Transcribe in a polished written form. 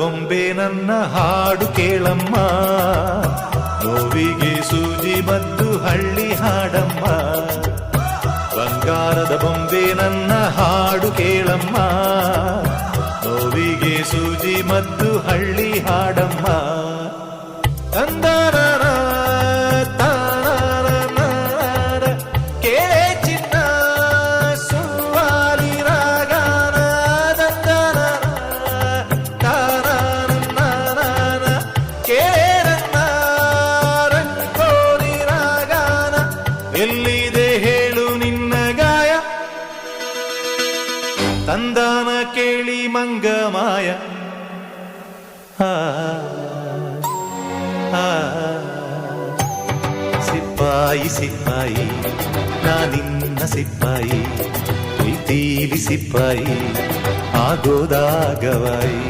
ಬೊಂಬೆ ನನ್ನ ಹಾಡು ಕೇಳಮ್ಮ, ನೋವಿಗೆ ಸೂಜಿ ಮದ್ದು ಹಳ್ಳಿ ಹಾಡಮ್ಮ. ಬಂಗಾರದ ಬೊಂಬೆ ನನ್ನ ಹಾಡು ಕೇಳಮ್ಮ, ನೋವಿಗೆ ಸೂಜಿ ಮದ್ದು ಹಳ್ಳಿ ಹಾಡಮ್ಮ. ತಂದರ ಕೇಳೆ ಚಿನ್ನ ಸುವಾಲಿ ರಾಗಾನ, ತಂದರ ಕೇಳನ್ನ ರಂಗೋಲಿ ರಾಗಾನ. ಎಲ್ಲಿದೆ ಹೇಳು ನಿನ್ನ ಗಾಯ, ತಂದಾನ ಕೇಳಿ ಮಂಗಮಾಯ. ಸಿಪಾಯಿ ಸಿಪಾಯಿ ನಾನಿನ್ನ ಸಿಪಾಯಿ, ಪ್ರೀತೀಲಿ ಸಿಪಾಯಿ ಆಗೋದಾಗವಾಯಿ.